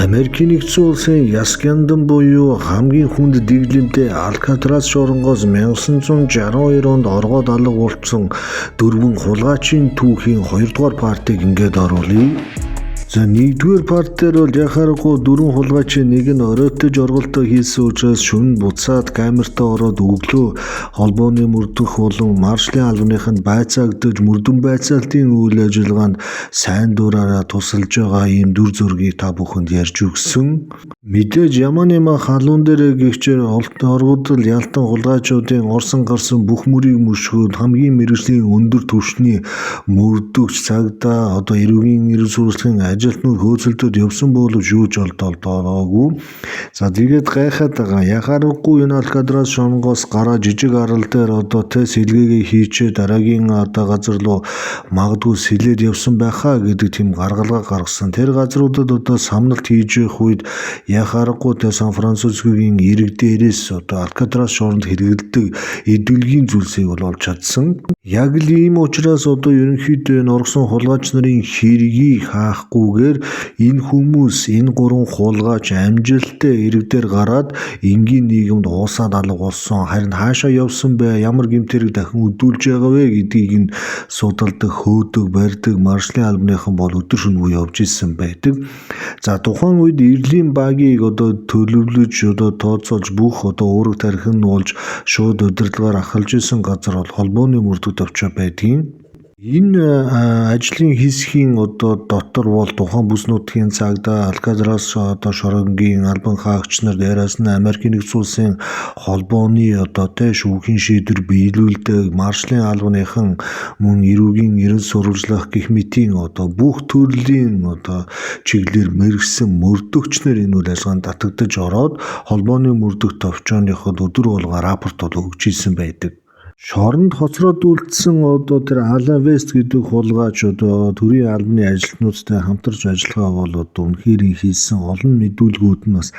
Америкийн нэгдсэн улсын Яскяндан буюу хамгийн хүнд дэглэмтэй Алькатрас шоронгоос 1962 онд оргоод алга болцсон дөрвөн хулгайчийн түүхийн 2 дугаар партийг ингээд оруулъя. За 1-р парт дээр бол яхаарахгүй дөрвөн хулгайчийн нэг нь оройтож орголтоо хийсэн учраас шөнө буцаад камертаа ороод өглөө холбооны мөрдөх болон маршалын албаныханд байцаагдаж мөрдөн байцаалтын үйл ажиллагаанд сайн дураараа тусалж байгаа ийм дүр зургийг та бүхэнд ярьж өгсөн. Мэдээж ямар нэмаа халуун дээр гихчээр оргодол ялтан хулгайчуудын орсон гарсан бүх мөрийг мөшгөөд хамгийн мэргэжлийн өндөр түвшний мөрдөгч цагдаа эрүүгийн эрүүл сурвалжлагын ажилтнууд хөөцөлдөд явсан боловч юу ч олдоогүй. За тэгээд гайхаад байгаа. Яхаарахгүй энэ Алькатрас шоронгоос гараа жижиг арал дээр сэлгээгээ хийчээ дараагийн газар руу магадгүй сэлээд явсан байхаа гэдэг тийм гаргалгаа гаргасан. Тэр газруудад самналт хийж явах үед яхаарахгүй Сан Францискогийн ирэг дээрээс Алькатрас шоронд хэрэгэлдэг эдвэлгийн зүйлсийг олж чадсан. Яг л ийм учраас ерөнхийдөө энэ оргсон хулгайч нарын хэргийг хаахгүйгээр энэ хүмүүс энэ гурван хулгайч амжилттай иргэдээр гараад энгийн нийгэмд уусаад алга болсон. Харин хаашаа явсан бэ? Ямар гэмтэрэг дахин өдүүлж байгаа вэ гэдгийг энэ судалдаг, хөөдөг, барьдаг маршалын албаныхан бол өдөр шөнөгүй явж исэн байдаг. За тухайн үед Эрлийн багийг төлөвлөж тооцоолж бүх уурэг тархин нь болж шууд удирдлагаар ахалж исэн газар бол холбооны мөрдөгт авчаа байдгийн. Энэ ажлын хэсгийн дотор бол тухайн бүс нутгийн цагдаа Алькатрас шоронгийн албан хаагч нар дээрээс нь Америкийн нэгдсэн улсын холбооны шүүхийн шийдвэр биелүүлдэг маршалын албаныхан мөн эрүүгийн эрүүл сурвалжлах гэх мэтийн бүх төрлийн чиглэлээр мэргэсэн мөрдөгчнөр энэ үйл ажиллагаанд татагдаж ороод холбооны мөрдөх товчооныход өдөр болго рапорт өгж ийсэн байдаг. Шоронд хоцроод үлдсэн тэр Алан Вест гэдэг хулгайч төрийн албаны ажилтнуудтай хамтарч ажиллагаа бол үнэхээр хийсэн олон мэдүүлгүүд нь бас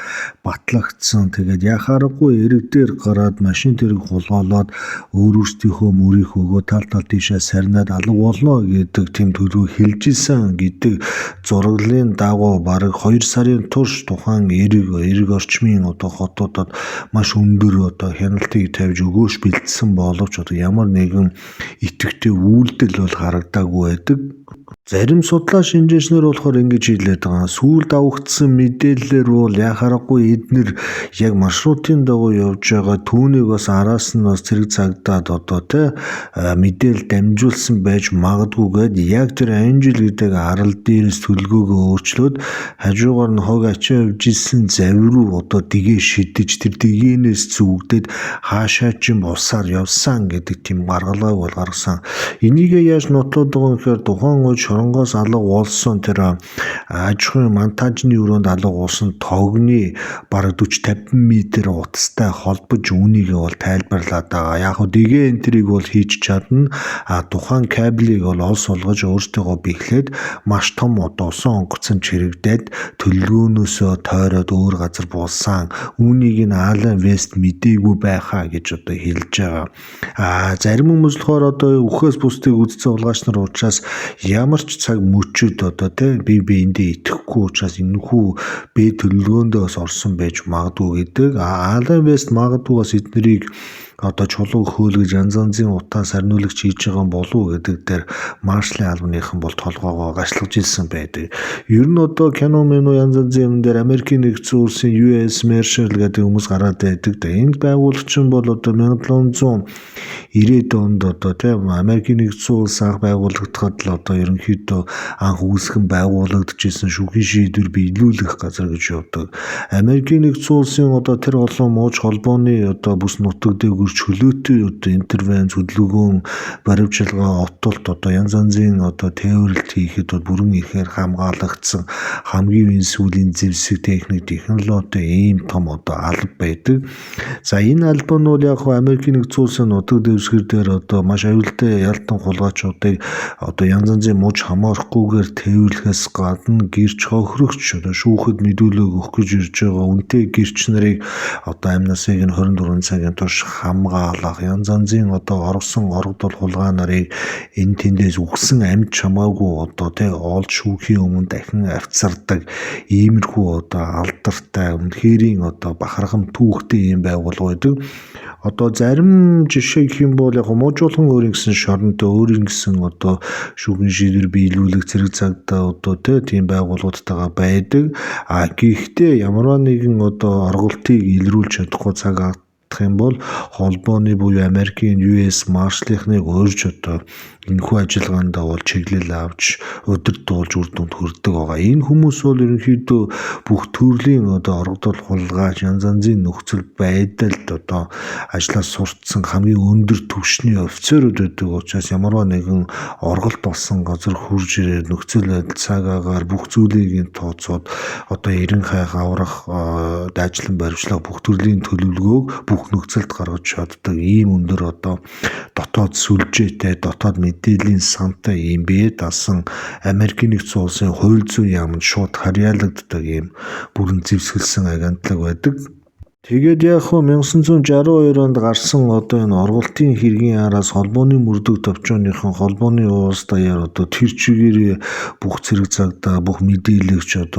батлагдсан. Тэгээд яхаарахгүй эрэг дээр гараад машин тэрэг хулгайлаад өөрсдийнхөө мөрийг өгөө тал тийшээ сарнаад алга болно гэдэг тийм төлөв хэлж исэн гэдэг зураглалын дагуу бараг 2 сарын турш тухайн эрэг орчмын хотуудад маш өндөр хяналтыг тавьж өгөөш бэлдсэн боловч ямар нэгэн идэвхтэй үйлдэл бол харагдаагүй байдаг. Зарим судлаач шинжээчнэр болохоор ингэж хэлээд байгаа. Сүүлд авагдсан мэдээллээр бол яхаарахгүй эднэр яг маршрутын дагуу явж байгаа түүнийг бас араас нь бас зэрэг цагдаад мэдээлэл дамжуулсан байж магадгүйгээд яг тэр Анжел гэдэг арал дээрээс төлгөөгөө өөрчлөөд хажуугаар нь хог ачаа явж исэн завируу дэгээ шидэж тэр дэгээнээс зүгдээд хаашаа ч юм усаар явсан гэдэг тийм гаргалгааг бол гаргасан. Энийг яаж нотлоод байгаа юм гэхээр тухайн үед шоронгоос алга болсон тэр аж ахуйн монтажны өрөөнд алга болсон тогны бараг 40-50 м утастай холбож үүнийг бол тайлбарлаад байгаа. Яг хөө дэгээ энтрийг бол хийж чадна. Тухайн кабелийг бол олс олгож өөртөөгөө бэхлээд маш том усан онгоцон чирэгдээд төлөвлөгөөнөөсөө тойроод өөр газар буулсан. Үүнийг нь Алан Вест мэдээгүй байхаа гэж хэлж байгаа. Зарим хүмүүс болохоор үхээс бусдыг үдцэн хулгайч нар учраас ямар ч цаг мөчөд бие биендээ итгэхгүй учраас энэхүү бие төлөвлөгөөндөө бас орсон байж магадгүй гэдэг. Алан Вест магадгүй бас эднэрийг чулуу хөөлгөж янз янзын утаа сарниулагч хийж байгаа болов гэдэг дээр маршалын албаныхан бол толгоогоо гашлаж ирсэн байдаг. Ер нь кино янз янзын юм дээр Америкийн нэгдсэн улсын US Marshal гэдэг хүмүүс гараад байдаг. Энд байгуулагч нь бол 1990-ад онд Америкийн нэгдсэн улс анх байгуулагдахад л ерөнхийдөө анх үүсгэн байгуулагдчихсэн шүүхийн шийдвэр биелүүлэх газар гэж явдаг. Америкийн нэгдсэн улсын тэр олон мууч холбооны бүс нутаг дээр чөлөөтэй интервенц хөдөлгөөн баримтчилгаа отолт янз янзын тээвэрлэлт хийхэд бүрэн ихээр хамгаалагдсан хамгийн сүүлийн зэвсэг техник технологи ийм том алба байдаг. За энэ алба нь бол яг Америкийн нэгдсэн улсын нутаг дэвсгэр дээр маш аюултай ялтан хулгайчуудыг янз янзын мууч хамаарахгүйгээр тээвэрлэхээс гадна гэрч хохирогч шүүхэд мэдүүлэг өгөх гэж ирж байгаа үнэтэй гэрч нарыг амнасыг нь 24 цагийн турш хамгаалах янз янзын оргосон оргодол хулгай нарыг энэ тэндээс үгсэн амьд чамаагүй олж шүүхийн өмнө дахин авцардаг иймэрхүү алдартай үнэхэрийн бахархам түүхтэй юм байгуулга байдаг. Зарим жишээ гэх юм бол яг муужуулган өөрийн гэсэн шоронтой өөрийн гэсэн шүүхийн шийдвэр биелүүлэх зэрэг цагдаа тийм байгууллагуудтайгаа байдаг. Гэхдээ ямарваа нэгэн оргуултыг илрүүлж чадахгүй цаг юм бол холбооны буюу Америкийн US Marshal-ыг өөрж энэхүү ажиллагаанд бол чиглэл авч удирдуулж үр дүнд хүрдэг байгаа. Энэ хүмүүс бол ерөнхийдөө бүх төрлийн оргодол хулгайч янз янзын нөхцөл байдалд ажиллаж сурцсан хамгийн өндөр түвшний офицерууд байдаг учраас ямарваа нэгэн орголт болсон газар хурж ирээд нөхцөл байдал цаг агаар бүх зүйлийг тооцоод эрен хайх аврах дайчлан баримтлах бүх төрлийн төлөвлөгөөг бүх нөхцөлд гаргаж чаддаг ийм өндөр дотоод сүлжээтэй дотоод мэдээллийн сантай ийм бие даасан Америкийн нэгдсэн улсын хууль зүйн яамд шууд харьяалагддаг ийм бүрэн зэвсгэлсэн агентлаг байдаг. Тэгээд яг 1962 онд гарсан энэ оргуултын хэргийн араас холбооны мөрдөх төвчөөныхон холбооны уус даяар тэр чигээр бүх зэрэг цагдаа бүх мэдээлэгч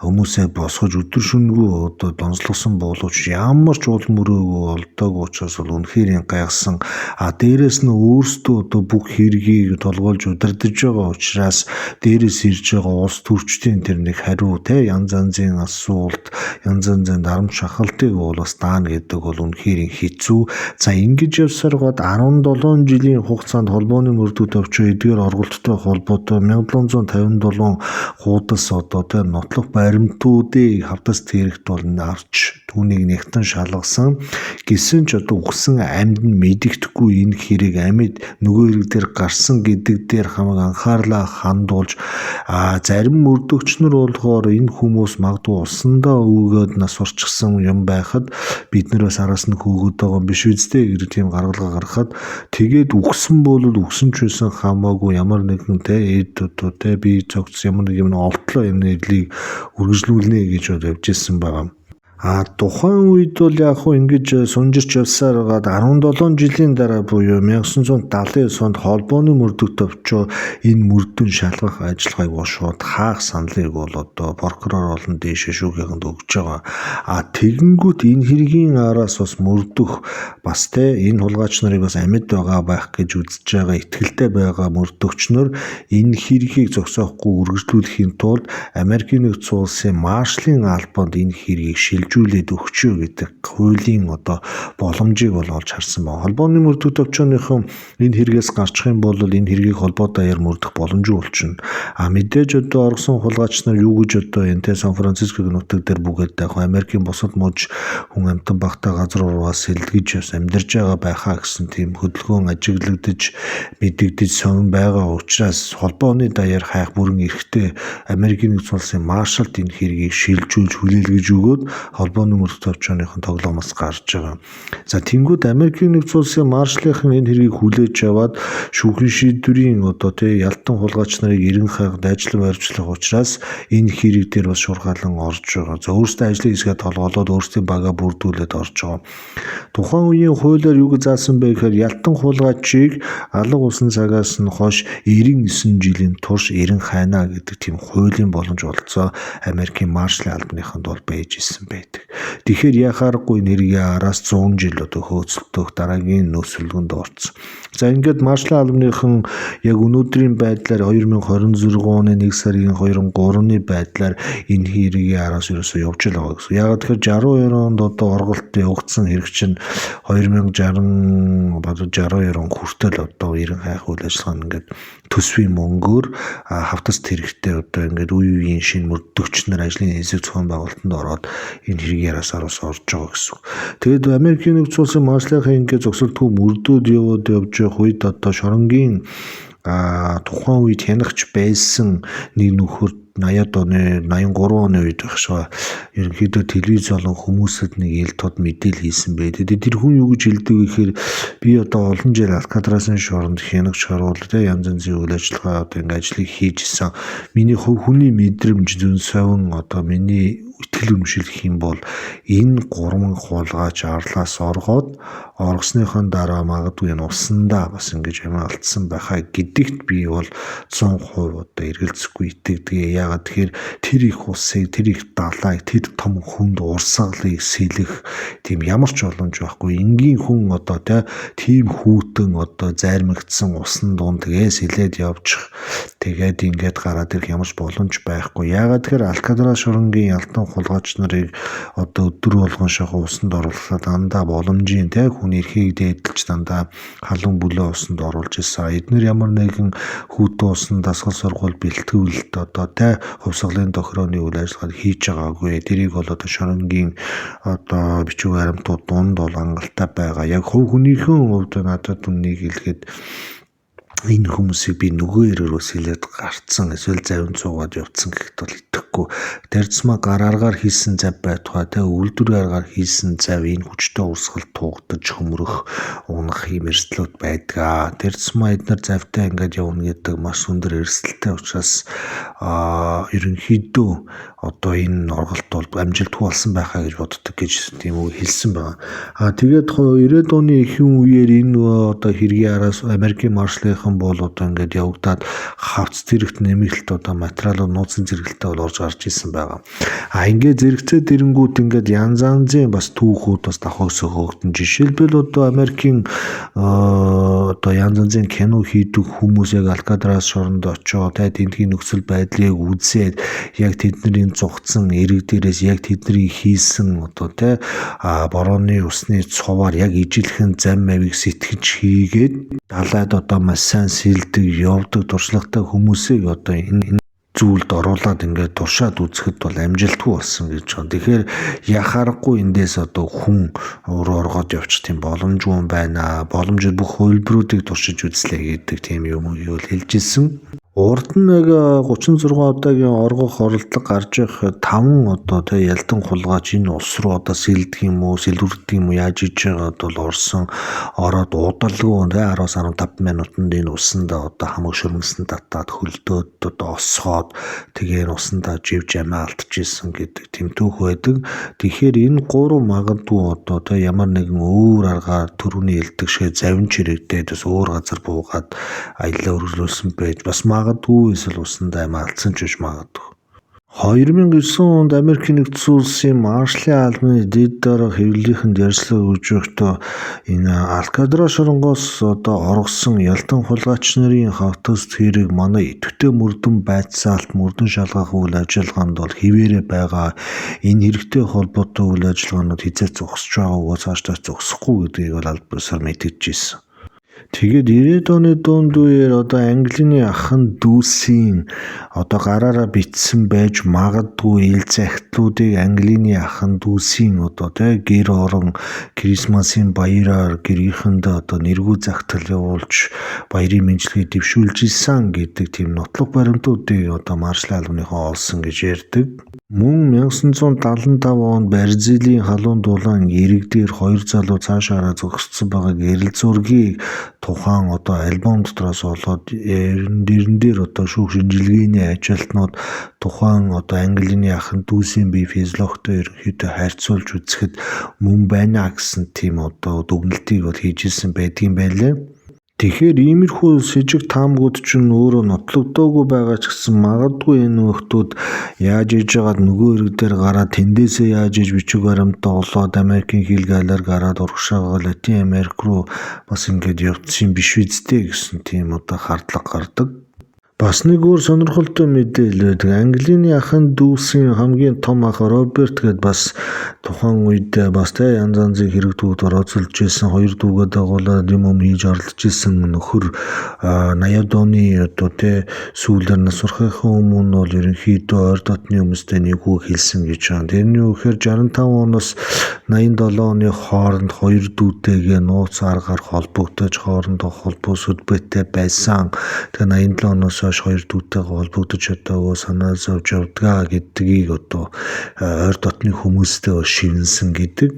хүмүүсээ босгож өдөр шөнөгүй донслогсон боловч ямар ч уул мөрөөгүй олдог учраас бол үнэхээр гайхсан. Дээрээс нь өөрсдөө бүх хэргийг толгойлж удирдах байгаа учраас дээрээс ирж байгаа улс төрчдийн тэр нэг хариу янз янзын асуулт янз янзын дарамт шахалт бол бас даана гэдэг бол үнэхээр хэцүү. За ингэж явсаргаад 17 жилийн хугацаанд холбооны мөрдөх төвчөө эдгээр оргуулттай холбоотой 1757 хуудас нотлох баримтуудыг хавтас тэрэгт бол авч түүнийг нэгтэн шалгасан. Гэсэн ч үгсэн амьд нь мэдэгдэхгүй энэ хэрэг амьд нөгөө хэрэг дээр гарсан гэдэг дээр хамаг анхаарлаа хандуулж зарим мөрдөгчнөр болохоор энэ хүмүүс магадгүй усандаа өвгөөд нас урчсан юм байхад бид нар бас араас нь хөөгд байгаа биш үстэй гэх тийм гаргалгаа гаргахад тэгээд үгсэн бол үгсэн ч байсан хамаагүй ямар нэгэн би цогц ямар нэг юм олтлоо энэ нэрлийг үргэлжлүүлнэ гэж явжсэн байгаа. Тухайн үед бол яг ингэж сунжирч явсаар байгаад 17 жилийн дараа буюу 1979 онд холбооны мөрдөх төвчөө энэ мөрдөн шалгах ажиллагааг шууд хаах саналыг бол прокурор болон дээшээ шүүхийхэнд өгж байгаа. Тэгэнгүүт энэ хэргийн араас бас мөрдөх бас энэ хулгайч нарыг бас амьд байгаа байх гэж үзэж байгаа итгэлтэй байгаа мөрдөгчнөр энэ хэргийг зогсоохгүй үргэлжлүүлэхийн тулд Америкийн нэгдсэн улсын Маршалын албанд энэ хэргийг шилжүүлээд өгчөө гэдэг хуулийн боломжийг бол олж харсан байна. Холбооны мөрдөх төвчөөний энэ хэрэгээс гарчих юм бол энэ хэргийг холбоо даяар мөрдөх боломжгүй болчихно. Мэдээж оргосон хулгайч нар юу гэж энэ Сан Францискогийн нутаг дээр бүгээд Америкийн бусад мужи хүн амтан багтаа газар урваас сэлдгэж бас амьдарч байгаа байхаа гэсэн тийм хөдөлгөөн ажиглагдаж мэдэгдэж сонирн байгаа учраас холбооны даяар хайх бүрэн эрхтэй Америкийн нэгдсэн улсын Маршалд энэ хэргийг шилжүүлж хүлээлгэж өгөөд холбооны мөрдөх төвчөөний тоглоомоос гарч байгаа. За тэнгууд Америкийн нэгдсэн улсын Маршалын энэ хэргийг хүлээж аваад шүүхийн шийдвэрийн ялтан хулгайч нарыг эрен хайх дайчлан барьжлах учраас энэ хэрэг дээр бас шургаалan орж байгаа. За өөрсдөө ажлыг хийгээд толгоолоод өөрсдийн бага бүрдүүлээд орж байгаа. Тухайн үеийн хуулиар юу гэж заасан бэ гэхээр ялтан хулгайчийг алга усан цагаас нь хойш 99 жилийн турш эрен хайна гэдэг тийм хуулийн боломж олцоо Америкийн Маршалын албаныханд бол байж исэн байдаг. Тэгэхээр яхааргүй нэргийн араас 100 жил хөөцөлдөх дараагийн нөөцлөгөнд орсон. За ингээд Маршалын албаныхан яг өнөөдрийн байдлаар 2026 оны 1 сарын 2-3-ны байдлаар энэ хэргийн араас ерөөсөө явж байгаа гэсэн. Яг тэгэхээр 62 онд орголт явагдсан хэрэг чинь 2062 он хүртэл эрен хайх үйл ажиллагаа ингээд төсвийн мөнгөөр хавтас тэрэгтэй ингээд үе үеийн шинэ мөрдөгчнөр ажлын хэсэг зохион байгуулалтанд ороод энэ хэргийн араас орж байгаа гэсэн. Тэгэд Америкийн нэгдсэн улсын Маршалын ингээд зогсолтгүй мөрдөөд явж явах үед шоронгийн тухайн үед хянагч байсан нэг нөхөр 83 оны үед багшаа ерөнхийдөө телевиз болон хүмүүсэд нэг ил тод мэдээлэл хийсэн байдаг. Тэр хүн юу гэж хэлдэг вэ гэхээр би олон жил Алькатрасын шоронд хянагч харуул янз янзын үйл ажиллагаа ингээд ажлыг хийжсэн. Миний хувь хүний мэдрэмж зүүн совин миний сэтгэл үнэмшилэх юм бол энэ 3 хулгайч арлаас оргосныхон дараа магадгүй энэ усандаа бас ингэж амиа алдсан байхаа гэдэгт би бол 100% эргэлзэхгүй итгэдэг. Яагаад тэгэхээр тэр их усыг, тэр их далайг, тэр том хүнд урсгалыг сэлэх тийм ямар ч боломж байхгүй. Энгийн хүн тийм хүүтэн зайрмагдсан усан дунд тэгээс хилээд явчих. Тэгээд ингээд гараад ирэх ямар ч боломж байхгүй. Яагаад тэгэхээр Алькатрас шоронгийн ялтан хулгайч нарыг өдөр болгон шахуу усанд оруулахад дандаа боломжийн хүний эрхийг дээдэлж дандаа халуун бүлээн усанд оруулж ирсэн. Эдгээр ямар нэгэн хүүтэн усан дасгал сургууль бэлтгүүлэлт хувьсгалын тохирооны үйл ажиллагааг хийж байгаагүй. Тэрийг бол шоронгийн бичиг баримтууд дунд бол хангалттай байгаа. Яг хүнийхэн хувьд надад үннийг хэлэхэд энэ хүмүүсийг би нөгөө эрээрөөс хилээд гарцсан эсвэл завин цуугаад явцсан гэхэд бол итгэхгүй. Дэрцмаа гар аргаар хийсэн зав байтугай үйлдвэр аргаар хийсэн зав энэ хүчтэй урсгал тугдаж хөмрөх унах юм эрсдлүүд байдаг. Дэрцмаа эдгээр завтай ингээд явна гэдэг маш өндөр эрсдэлтэй учраас ерөнхийдөө энэ орголт бол амжилтгүй болсон байхаа гэж боддог гэж тийм үг хэлсэн байна. Тэгээд 90-ад оны ихэнх үеэр энэ хэргийн араас Америкийн маршлынхан бол ингээд явагдаад хавц зэрэгт нэмэлт материалууд нууцын зэрэгэлтэй бол орж гарч исэн байгаа. Ингээд зэрэгцээ дэрэнгүүд ингээд янз янзын бас түүхүүд бас давхагс өгөгдөн. Жишээлбэл Америкийн янз янзын кино хийдэг хүмүүс яг Алькатрас шоронд очоод тэндхийн нөхцөл байдлыг үзээд яг тэдний зугцсан эрэг дээрээс яг тэдний хийсэн борооны усны цуваар яг ижилхэн зам мавийг сэтгэж хийгээд далайд маш сайн сэлдэг явдаг туршлагатай хүмүүсийг энэ зүйлд оруулаад ингээд туршаад үзэхэд бол амжилтгүй болсон гэж байна. Тэгэхээр яхаарахгүй эндээс хүн өөрөө оргоод явчих тийм боломжгүй байна. Боломжит бүх хөлбрүүдийг туршиж үзлээ гэдэг тийм юм юу хэлж ирсэн. Урд нь 36 удаагийн оргох оролдлого гарч ирэх 5 ялдан хулгайч энэ улс руу сэлдэх юм уу, сэлвэрдэг юм уу яаж хийж байгаад бол орсон ороод удалгүй 10-15 минутанд энэ усанда хамаг шөрмөсөн татаад хөлдөөд осгоод тэгээ энэ усанда живж амиа алдчихсан гэдэг тийм түүх байдаг. Тэгэхээр энэ 3 магадгүй ямар нэгэн өөр аргаар төрөний элдэг шиг завин чирэгдээд бас өөр газар буугаад аялал өргөлүүлсэн байж бас магадгүй эсвэл усандаа амиа алдсан ч гэж магадгүй. 2009 онд Америкийн нэгдсэн улсын маршалын албаны дэд дарга хэвлэлийнхэнд ярьслага өгж байхдаа энэ Алькатрас шоронгоос оргосон ялдан хулгайч нарын хавтас тэрэг манай идэвхтэй мөрдөн байцаалт мөрдөн шалгах үйл ажиллагаанд бол хിവэрэ байгаа. Энэ хэрэгтэй холбоотой үйл ажиллагаанууд хязгаар зогсож байгаагаа цаашдаа зогсохгүй гэдгийг бол аль биесээр мэдгэжсэн. Тэгээд 90-ад оны дунд үеэр Английн ахын дүүсийн гараараа бичсэн байж магадгүй ил захидлуудыг Английн ахын дүүсийн гэр орон Крисмасын баяраар гэрийнхэнд нэргүй захидал явуулж баярын мэндчилгээ дэвшүүлж исэн гэдэг тийм нотлох баримтуудыг маршалын албаныхан олсон гэж ярьдаг. Мөн 1975 онд Бразилийн халуун дулаан эрэг дээр 2 залуу цаашаараа зогссон байгаа гэрэл зургийг тухайн альбом дотроос олоод дэрэн дээр шүүх шинжилгээний ажилтнууд тухайн Английн ахын дүүсийн бие физиологтой ерөнхийдөө харьцуулж үзэхэд мөн байна гэсэн тийм дүгнэлтийг бол хийж ирсэн байдгийн байлаа. Тэгэхээр иймэрхүү сэжиг таамгууд ч өөрөө нотлогдоогүй байгаа ч гэсэн магадгүй энэ нөхдүүд яаж иж байгаад нөгөө эрэг дээр гараад тэндээсээ яаж иж бичиг баримтаа олоод Америкийн хилгайлаар гараад урагшаага Латин Америк руу бас ингээд явцсан биш үсттэй гэсэн тийм хардлага гардаг. Бас нэг өөр сонирхолтой мэдээлэл Английн ахын дүүсийн хамгийн том ах Роберт гээд бас тухайн үед бас янз янзын хэрэгтүүд орооцолж ирсэн 2 дүүгээ дагуулад юм хийж орлож ирсэн нөхөр 80-ад оны сүүлээр нас урахын өмнө бол ерөнхийдөө ойр дотны хүмүүстэй нэг үг хэлсэн гэж байна. Тэрний үгээр 65 оноос 87 оны хооронд 2 дүүтэйгээ нууц аргаар холбогдож хоорондоо холбоо сүлбэтэй байсан. Тэгээ 87 оноос 2 дүүтэйгээ холбогдож санаа зовж явдгаа гэдгийг ойр дотны хүмүүстэй шивнсэн гэдэг.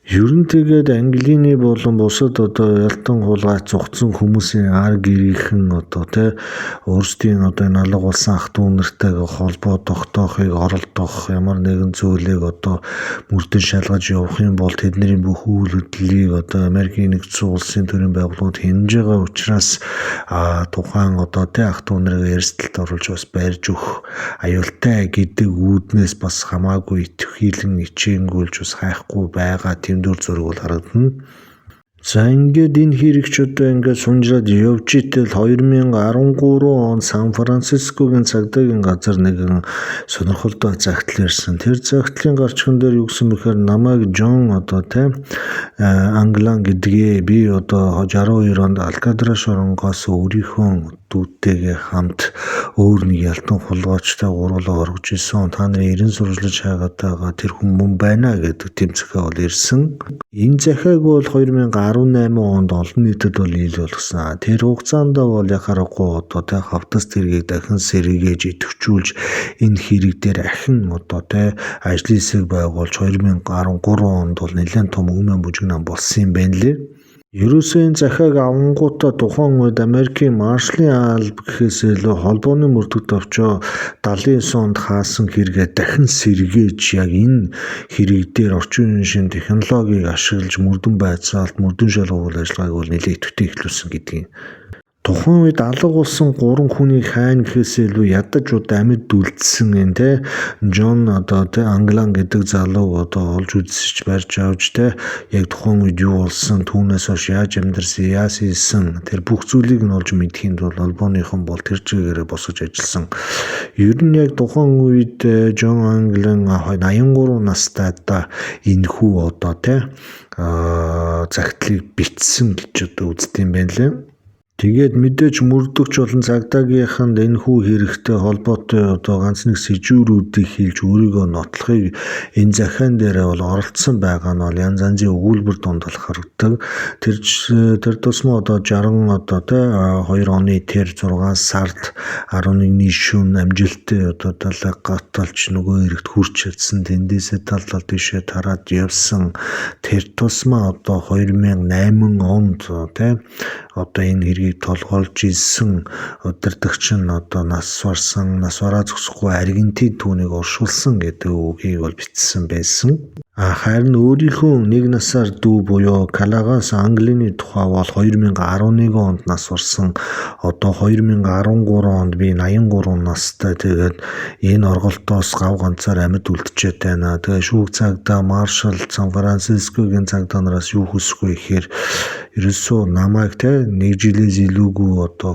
Ер нь тэгээд Англины болон бусад ялтан хулгай цугцсан хүмүүсийн ар гэрийнхэн өөрсдийн энэ алга болсон ах дүү нартайгаа холбоо тогтоохыг оролдох ямар нэгэн зүйлийг мөрдөн шалгаж явах юм бол тэдний бүх үйл хөдлөлийг Америкийн нэгдсэн улсын төрийн байгууллагууд хянаж байгаа учраас тухайн ах дүү нарыг эрсдэлд оруулж бас барьж өгөх аюултай гэдэг үүднээс бас хамаагүй итвхийлэн ичээнгүүлж бас хайхгүй байгаа тэмдгэр зураг бол харагдана. За ингээд энэ хэрэг ч ингээд сунжраад явж итэл 2013 он Сан Францискогийн цагдаагийн газар нэгэн сонирхолтой загтал ирсэн. Тэр загтлын гарчхан дээр юу гэсэн бэхээр намайг Джон Англан гэдгээ би 62 онд Алкатрас оронгоос өөрийнхөө дүүтэйгээ хамт өөр нэг ялтан хулгайчтай гуруулаа оргож исэн. Та нарын эрен сурвалжлаж хайгаад байгаа тэр хүн мөн байна гэдэг тэм захиа бол ирсэн. Энэ захиаг бол 2018 онд олон нийтэд бол ил болгосон. Тэр хугацаанд бол яхаарахгүй хавтас тэргийг дахин сэргээж идэвхжүүлж энэ хэрэг дээр ахин ажлын хэсэг байгуулж 2013 онд бол нэлээд том өмнө бүжигнэн болсон юм байна лээ. Ерөөсөө энэ захиаг авангуудаа тухайн үед Америкийн Маршалын алба гэхээс илүү холбооны мөрдөгт овчоо 79 онд хаасан хэрэгээ дахин сэргээж яг энэ хэрэг дээр орчин үеийн шинэ технологиг ашиглаж мөрдөн байцаалт, мөрдөн шалгуулах ажиллагааг бол нэлээд идэвхтэй эхлүүлсэн гэдгийг. Тухайн үед алга болсон 3 хүний хайн гэхээс илүү ядаж амьд үлдсэн Джон Англан гэдэг залуу олж үзсэж барьж авч яг тухайн үед юу болсон, түүнээс хойш яаж амьдарсан, яаж хийсэн тэр бүх зүйлийг нь олж мэдхийн тулд холбооныхон бол тэр чигээрээ босгож ажилласан. Ер нь яг тухайн үед Джон Англан 83 настайдаа энэ хүү загтлыг бичсэн гэж үздэг юм байна лээ. Тэгээд мэдээж мөрдөгч болон цагдаагийнханд энэ хүү хэрэгтэй холбоотой ганц нэг сэжүүрүүдийг хийлж өөрийгөө нотлохыг энэ захиан дээрээ бол оролцсон байгаа нь бол янз янзын өгүүлбэр дунд бол харагддаг. Тэр тусмаа 2 оны тэр 6 сард 11-ний шөнө амжилттай далайг гаталж нөгөө хэрэгт хүрч чадсан. Тэндээсээ тал тийшээ тараад явсан. Тэр тусмаа 2008 онд энэ хэргийг толгойлж ирсэн удирдагч нь нас бараа зогсохгүй Аргентин түүнийг оршуулсан гэдэг үгийг бол бичсэн байсан. Харин өөрийнхөө 1 насаар дүү буюу Калагас Англины тухай бол 2011 онд нас барсан. 2013 онд би 83 настай. Тэгээд энэ орголтоос гав ганцаар амьд үлдчихэд байна. Тэгээд шүүх цагдаа Маршал Сан Францискогийн цагдаа нараас юу хүсэхгүй ихээр ерөөсөө намайг 1 жилээс илүүгүй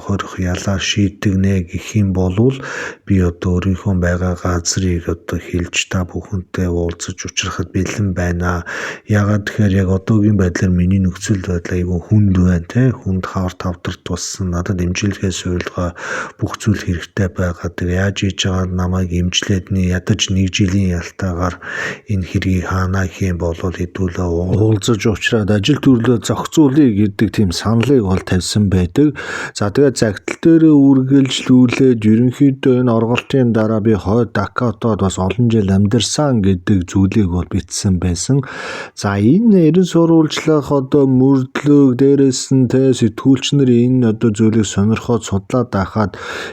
хорих ялаа шийдэгнэ гэх юм бол би өөрийнхөө байгаа газрыг хэлж та бүхэнтэй уулзаж учрахад бэлэн байна. Ягаад тэгэхээр яг одоогийн байдлаар миний нөхцөл байдал айгүй хүнд байна. Хүнд хавар тавдарт болсон. Надад эмчилгээ суйлгаа бүх зүйл хэрэгтэй байгаа. Тэгээ яаж хийж байгааг намайг эмчлээд ядаж 1 жилийн ялтаагаар энэ хэргийг хаана гэх юм бол хэдүүлээ уулзаж уулзраад ажил төрлөө зохицуулъя гэдэг тийм саналыг бол тавьсан байдаг. За тэгээд загтал дээр үргэлжлүүлээд ерөнхийдөө энэ орголтын дараа би хойд Дакотод бас олон жил амьдарсан гэдэг зүйлийг бол бичсэн байсан. За энэ эрен сурвалжлах мөрдлөг дээрээс нь сэтгүүлч нар энэ зүйлийг сонирхоод судлаад байхад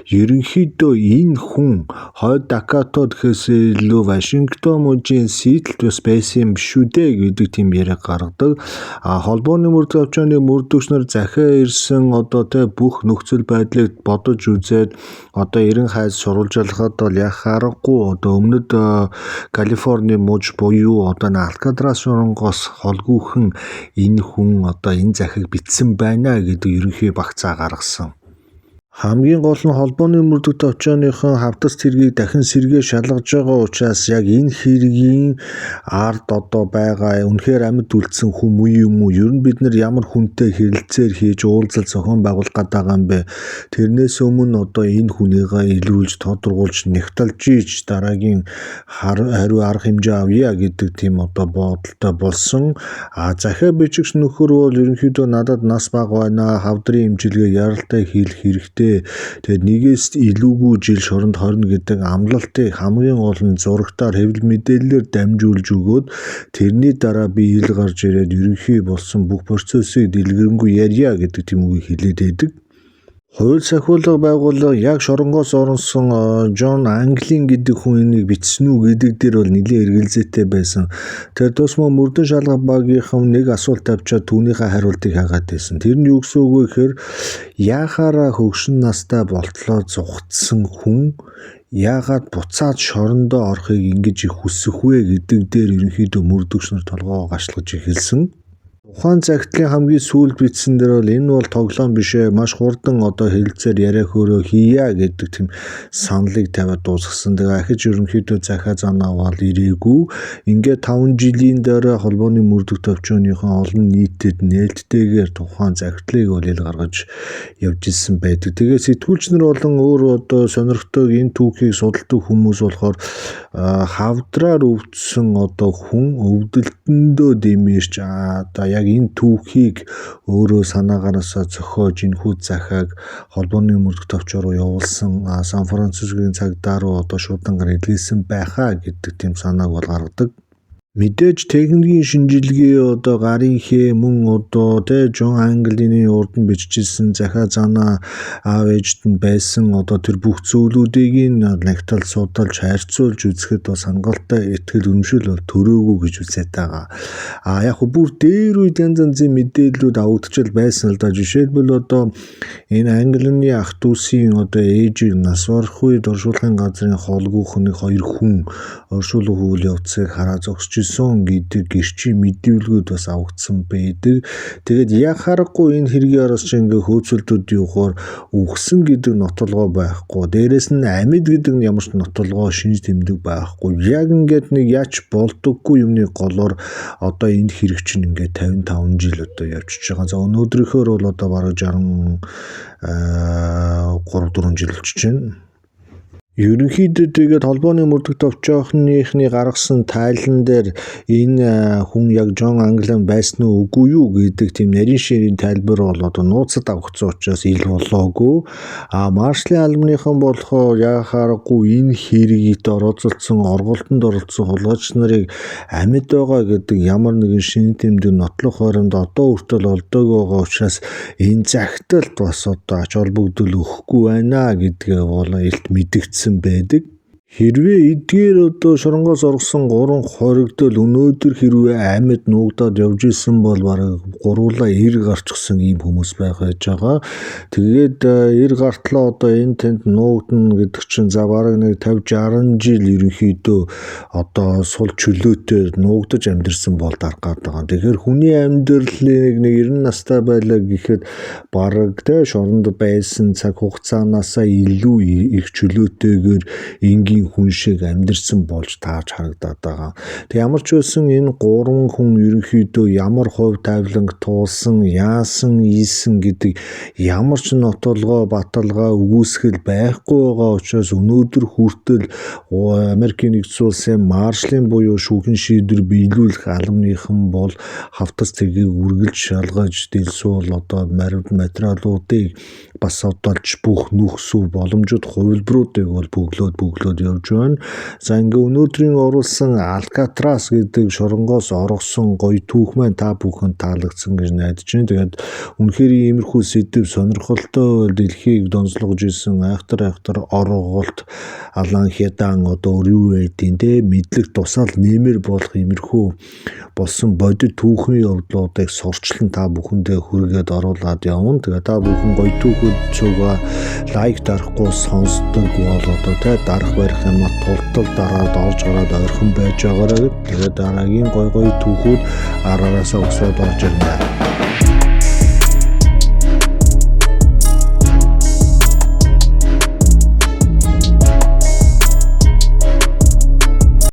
ерөнхийдөө энэ хүн хойд Дакотод гэхээс илүү Вашингтон мужийн Сиэтлд бас байсан юм шүү дээ гэдэг тийм яриа гаргадаг. Холбооны мөрдөг авчааны мөрдөгч нар захиа ирсэн бүх нөхцөл байдлыг бодож үзээд эрен хайз сурвалжлахад бол яхаарахгүй өмнөд Калифорни муж буюу Алкатрас оронгоос холгүйхэн энэ хүн энэ захийг бичсэн байна гэдэг ерөнхий багцаа гаргасан. Хамгийн гол нь холбооны мөрдөгт овчооныхон хавтас тэргийг дахин сэргээ шалгаж байгаа учраас яг энэ хэргийн ард байгаа үнэхээр амьд үлдсэн хүн юм уу? Ер нь бид нар ямар хүнтэй хэрэлцээр хийж уулзал зохион байгуулах гэдэг юм бэ? Тэрнээс өмнө энэ хүнийгээ илрүүлж тодорхойлж нэгтэлж ийж дараагийн хариу арга хэмжээ авъя гэдэг тийм бодолтой болсон. Захиа бичигч нөхөр бол ерөнхийдөө надад нас бага байна. Хавдрын эмчилгээ яралтай хийх хэрэгтэй дээ. Тэгээд нэгээс илүүгүй жил шоронд хорно гэдэг амлалтыг хамгийн гол нь зурагтаар хэвлэл мэдээллээр дамжуулж өгөөд тэрний дараа би ил гарч ирээд ерөнхий болсон бүх процессыг дэлгэрэнгүй ярья гэдэг тийм үгийг хэлээд байдаг. Хууль сахиулга байгууллага яг шоронгоос оронсон Джон Англин гэдэг хүн энийг бичсэн үү гэдэг дээр бол нэлээд эргэлзээтэй байсан. Тэр тусмаа мөрдөн шалгах багийнхан нэг асуулт тавьчаад түүнийхээ хариултыг хагаад байсан. Тэр нь юу гэсэн үг вэ гэхээр яахаараа хөгшин настай болтлоо зугтсан хүн яагаад буцаад шорондоо орохыг ингэж их хүсэх вэ гэдэг дээр ерөнхийдөө мөрдөгч нар толгоо гашлаж эхэлсэн. Ухаан цагтлын хамгийн сүүлд бичсэн дээр бол энэ бол тоглоом биш ээ, маш хурдан хэлэлцээр яриа хөөрөө хийя гэдэг тийм саналыг тавиад дуусгасан. Тэгээ ахиж ерөнхийдөө захаа занаавал ирээгүй. Ингээд 5 жилийн дараа холбооны мөрдөх төвчөөний олон нийтэд нээлттэйгээр тухайн цагтлыг бол ил гаргаж явж исэн байдаг. Тэгээ сэтгүүлч нар болон өөр сонирхтойг энэ түүхийг судалдаг хүмүүс болохоор хавдраар өвдсөн хүн өвдөлтөндөө дэмэрч яг энэ түүхийг өөрөө санаагаараасаа зохиож энэхүү захааг холбооны мөрдөх төвчөө рүү явуулсан Сан Францискогийн цагдаа руу шуудангаар илгээсэн байхаа гэдэг тийм санааг бол гаргадаг. Мэдээж техникийн шинжилгээ гарын хээ мөн Джон Англины урд нь бичижсэн захаа занаа аав ээжд нь байсан тэр бүх зүйлүүдийг нягтал судалж харьцуулж үзэхэд хангалттай итгэл үнэмшил бол төрөөгүй гэж үзээд байгаа. Яг бүр дээр үед янз янзын мэдээллүүд авагдчихл байсан л да. Жишээлбэл энэ Англины ах дүүсийн ээжийг нас барах үед оршуулгын газрын холгүйхний 2 хүн оршуулга хөвөл явцыг хараа зогсож гэдэг гэрчийн мэдээлэлүүд бас авагдсан байдаг. Тэгээд яг харахгүй энэ хэргийн араас чинь хөөцөлдөд явахаар үхсэн гэдэг нотолгоо байхгүй. Дээрээс нь амьд гэдэг нь ямар ч нотолгоо шинж тэмдэг байхгүй. Яг ингээд нэг яч болдоггүй юмны голоор энэ хэрэг чинь 55 жил явчихж байгаа. За өнөөдрийнхөөр бол бараг 63 4 жил болчихж байна. Ерөнхийдөө тэгээд холбооны мөрдөх төвчөөхнийхний гаргасан тайлан дээр энэ хүн яг Джон Англин байсан уу үгүй юу гэдэг тийм нарийн ширийн тайлбар бол нууцад авахсан учраас ил болоогүй. Маршалын албаныхан болохоор яхаарахгүй энэ хэргийг орооцолсон орголтонд оролцсон хулгайч нарыг амьд байгаа гэдэг ямар нэгэн шинэ тэмдэг нотлох хооронд хүртэл олдог байгаа учраас энэ загталд бас ач холбогдол өгөхгүй байна гэдгээ бол илт мэдэгдсэн байдаг. Хэрвээ эдгээр шоронгоос орсон 3 хоригдол өнөөдөр хэрвээ амьд нуугдаад явж исэн бол бараг гуруула 90 гарчихсан ийм хүмүүс байх байж байгаа. Тэгээд 90 гартлаа энэ тэнд нуугдана гэдэг чинь бараг нэг 50 60 жил ерөнхийдөө сул чөлөөтэй нуугдаж амьдэрсэн бол дарах гээд байгаа. Тэгэхээр хүний амьдралыг нэг 90 настай байлаа гэхэд бараг шоронд байсан цаг хугацаанаасаа илүү их чөлөөтэйгээр энгийн хүн шиг амьдэрсэн болж тааж харагдаад байгаа. Тэг ямар ч байсан энэ 3 хүн ерөнхийдөө ямар хувь тавиланг туулсан, яасан, ийсэн гэдэг ямар ч нотолгоо, баталгаа өгөөсгөл байхгүй байгаа учраас өнөөдөр хүртэл Америкийн нэгдсэн улсын маршалын буюу шүүхийн шийдвэр биелүүлэх албаныхан бол хавтас тэргийг үргэлж шалгаж дэлсүүл материалуудыг бас одолж бүх нүхсүү боломжит хувилбаруудыг бол бөглөөд явж байна. За өнөөдрийн оруулсан Алькатрас гэдэг шоронгоос оргосон гоё түүх маань та бүхэнд таалагдсан гэж найдаж байна. Тэгээд үнэхээр иймэрхүү сэдв сонирхолтой дэлхийг донслогож исэн айхтар орголт Алан Хядан юу байдیں۔ Мэдлэг тусаал нэмэр болох иймэрхүү болсон бодит түүхийн явдлуудыг сурчлан та бүхэндээ хүргээд оруулаад явна. Тэгээд та бүхэн гоё түүхүүд цугаа лайк дарахгүй сонсдог бол дарах барих юм тултал дараад орж гараад ойрхон байж байгаараа. Тэгээд дараагийн гоё түүхүүд араасаа өсөд орж ирнэ.